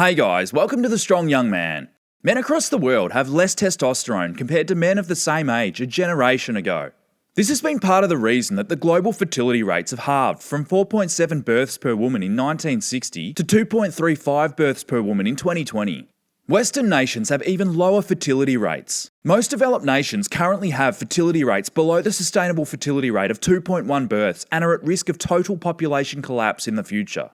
Hey guys, welcome to The Strong Young Man. Men across the world have less testosterone compared to men of the same age a generation ago. This has been part of the reason that the global fertility rates have halved from 4.7 births per woman in 1960 to 2.35 births per woman in 2020. Western nations have even lower fertility rates. Most developed nations currently have fertility rates below the sustainable fertility rate of 2.1 births and are at risk of total population collapse in the future.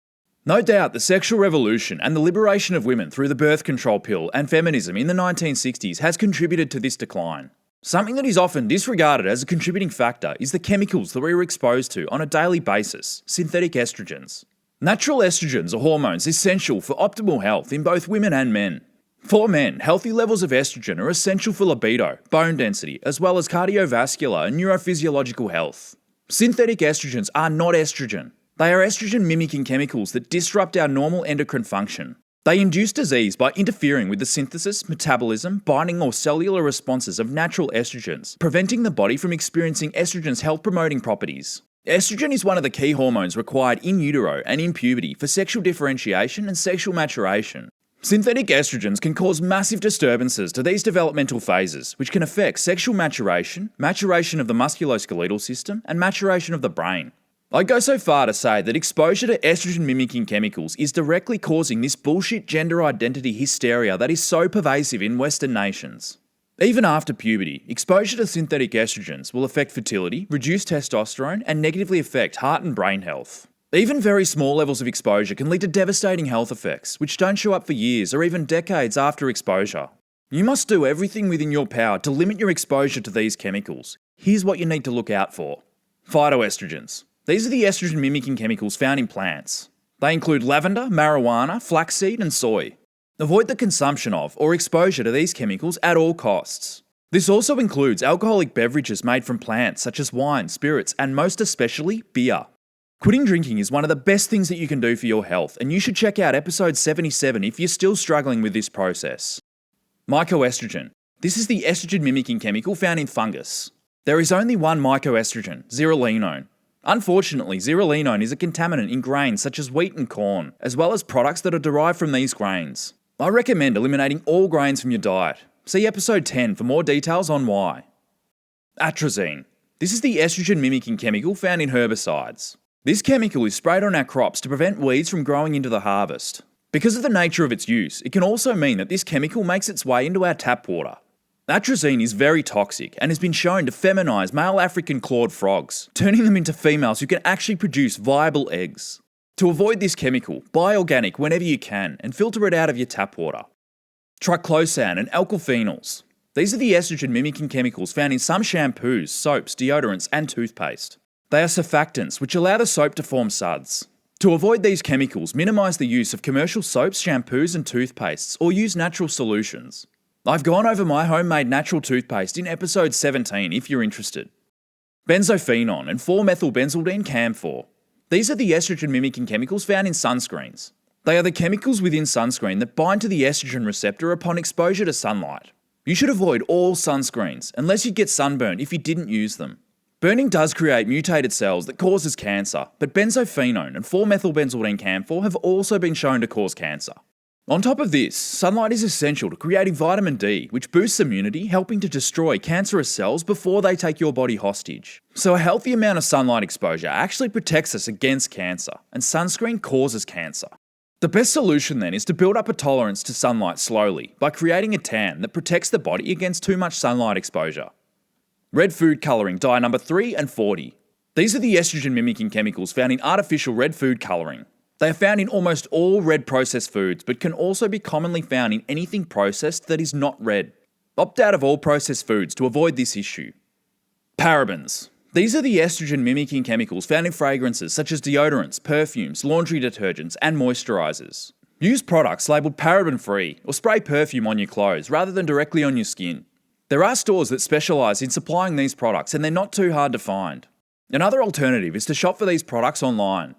No doubt the sexual revolution and the liberation of women through the birth control pill and feminism in the 1960s has contributed to this decline. Something that is often disregarded as a contributing factor is the chemicals that we are exposed to on a daily basis, synthetic estrogens. Natural estrogens are hormones essential for optimal health in both women and men. For men, healthy levels of estrogen are essential for libido, bone density, as well as cardiovascular and neurophysiological health. Synthetic estrogens are not estrogen. They are estrogen-mimicking chemicals that disrupt our normal endocrine function. They induce disease by interfering with the synthesis, metabolism, binding or cellular responses of natural estrogens, preventing the body from experiencing estrogen's health-promoting properties. Estrogen is one of the key hormones required in utero and in puberty for sexual differentiation and sexual maturation. Synthetic estrogens can cause massive disturbances to these developmental phases, which can affect sexual maturation, maturation of the musculoskeletal system, and maturation of the brain. I go so far to say that exposure to estrogen-mimicking chemicals is directly causing this bullshit gender identity hysteria that is so pervasive in Western nations. Even after puberty, exposure to synthetic estrogens will affect fertility, reduce testosterone, and negatively affect heart and brain health. Even very small levels of exposure can lead to devastating health effects, which don't show up for years or even decades after exposure. You must do everything within your power to limit your exposure to these chemicals. Here's what you need to look out for. Phytoestrogens. These are the estrogen-mimicking chemicals found in plants. They include lavender, marijuana, flaxseed, and soy. Avoid the consumption of or exposure to these chemicals at all costs. This also includes alcoholic beverages made from plants such as wine, spirits, and most especially beer. Quitting drinking is one of the best things that you can do for your health, and you should check out episode 77 if you're still struggling with this process. Mycoestrogen. This is the estrogen-mimicking chemical found in fungus. There is only one mycoestrogen, zearalenone. Unfortunately, zearalenone is a contaminant in grains such as wheat and corn, as well as products that are derived from these grains. I recommend eliminating all grains from your diet. See episode 10 for more details on why. Atrazine. This is the estrogen-mimicking chemical found in herbicides. This chemical is sprayed on our crops to prevent weeds from growing into the harvest. Because of the nature of its use, it can also mean that this chemical makes its way into our tap water. Atrazine is very toxic and has been shown to feminize male African clawed frogs, turning them into females who can actually produce viable eggs. To avoid this chemical, buy organic whenever you can and filter it out of your tap water. Triclosan Alkylphenols. These are the estrogen-mimicking chemicals found in some shampoos, soaps, deodorants, and toothpaste. They are surfactants which allow the soap to form suds. To avoid these chemicals, minimize the use of commercial soaps, shampoos, and toothpastes, or use natural solutions. I've gone over my homemade natural toothpaste in episode 17 if you're interested. Benzophenone and 4-methylbenzaldene camphor. These are the estrogen-mimicking chemicals found in sunscreens. They are the chemicals within sunscreen that bind to the estrogen receptor upon exposure to sunlight. You should avoid all sunscreens, unless you get sunburned if you didn't use them. Burning does create mutated cells that causes cancer, but benzophenone and 4-methylbenzaldene camphor have also been shown to cause cancer. On top of this, sunlight is essential to creating vitamin D, which boosts immunity, helping to destroy cancerous cells before they take your body hostage. So a healthy amount of sunlight exposure actually protects us against cancer, and sunscreen causes cancer. The best solution then is to build up a tolerance to sunlight slowly by creating a tan that protects the body against too much sunlight exposure. Red food colouring dye number 3 and 40. These are the estrogen-mimicking chemicals found in artificial red food colouring. They are found in almost all red processed foods, but can also be commonly found in anything processed that is not red. Opt out of all processed foods to avoid this issue. Parabens. These are the estrogen-mimicking chemicals found in fragrances such as deodorants, perfumes, laundry detergents, and moisturisers. Use products labelled paraben-free or spray perfume on your clothes rather than directly on your skin. There are stores that specialise in supplying these products and they're not too hard to find. Another alternative is to shop for these products online.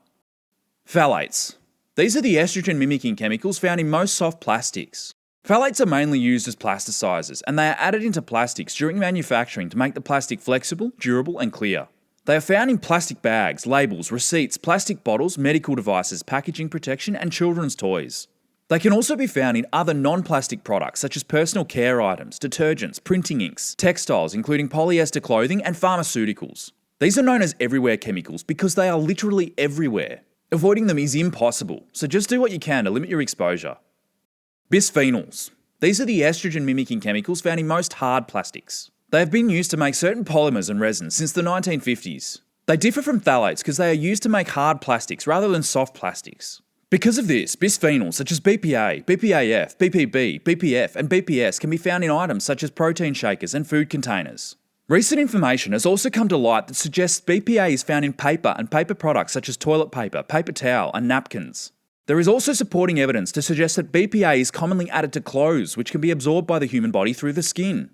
Phthalates. These are the estrogen-mimicking chemicals found in most soft plastics. Phthalates are mainly used as plasticizers, and they are added into plastics during manufacturing to make the plastic flexible, durable, and clear. They are found in plastic bags, labels, receipts, plastic bottles, medical devices, packaging protection, and children's toys. They can also be found in other non-plastic products such as personal care items, detergents, printing inks, textiles including polyester clothing and pharmaceuticals. These are known as everywhere chemicals because they are literally everywhere. Avoiding them is impossible, so just do what you can to limit your exposure. Bisphenols. These are the estrogen mimicking chemicals found in most hard plastics. They have been used to make certain polymers and resins since the 1950s. They differ from phthalates because they are used to make hard plastics rather than soft plastics. Because of this, bisphenols such as BPA, BPAF, BPB, BPF, and BPS can be found in items such as protein shakers and food containers. Recent information has also come to light that suggests BPA is found in paper and paper products such as toilet paper, paper towel, and napkins. There is also supporting evidence to suggest that BPA is commonly added to clothes, which can be absorbed by the human body through the skin.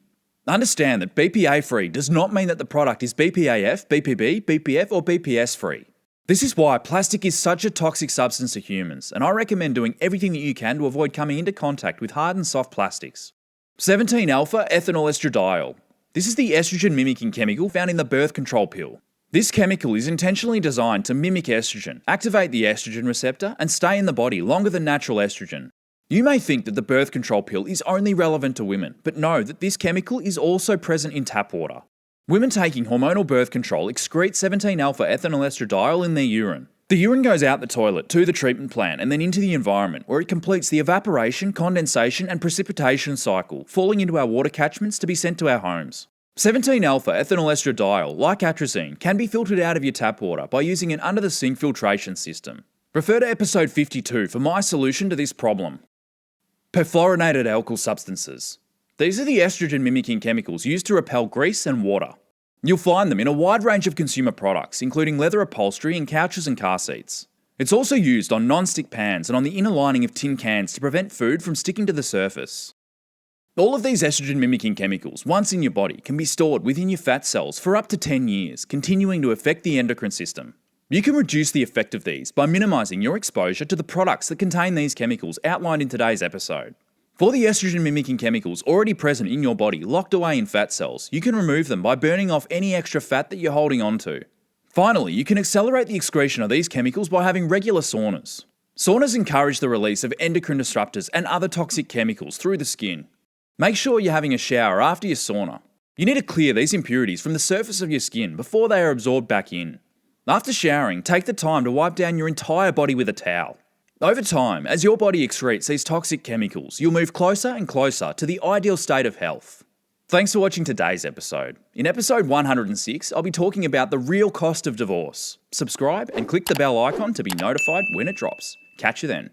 Understand that BPA-free does not mean that the product is BPAF, BPB, BPF, or BPS-free. This is why plastic is such a toxic substance to humans, and I recommend doing everything that you can to avoid coming into contact with hard and soft plastics. 17-alpha ethanol estradiol. This is the estrogen mimicking chemical found in the birth control pill. This chemical is intentionally designed to mimic estrogen, activate the estrogen receptor, and stay in the body longer than natural estrogen. You may think that the birth control pill is only relevant to women, but know that this chemical is also present in tap water. Women taking hormonal birth control excrete 17-alpha ethanol estradiol in their urine. The urine goes out the toilet to the treatment plant and then into the environment, where it completes the evaporation, condensation, and precipitation cycle, falling into our water catchments to be sent to our homes. 17-alpha ethanol estradiol, like atrazine, can be filtered out of your tap water by using an under-the-sink filtration system. Refer to episode 52 for my solution to this problem. Perfluorinated alkyl substances. These are the estrogen mimicking chemicals used to repel grease and water. You'll find them in a wide range of consumer products, including leather upholstery and couches and car seats. It's also used on non-stick pans and on the inner lining of tin cans to prevent food from sticking to the surface. All of these estrogen mimicking chemicals, once in your body, can be stored within your fat cells for up to 10 years, continuing to affect the endocrine system. You can reduce the effect of these by minimising your exposure to the products that contain these chemicals outlined in today's episode. For the estrogen mimicking chemicals already present in your body locked away in fat cells, you can remove them by burning off any extra fat that you're holding onto. Finally, you can accelerate the excretion of these chemicals by having regular saunas. Saunas encourage the release of endocrine disruptors and other toxic chemicals through the skin. Make sure you're having a shower after your sauna. You need to clear these impurities from the surface of your skin before they are absorbed back in. After showering, take the time to wipe down your entire body with a towel. Over time, as your body excretes these toxic chemicals, you'll move closer and closer to the ideal state of health. Thanks for watching today's episode. In episode 106, I'll be talking about the real cost of divorce. Subscribe and click the bell icon to be notified when it drops. Catch you then.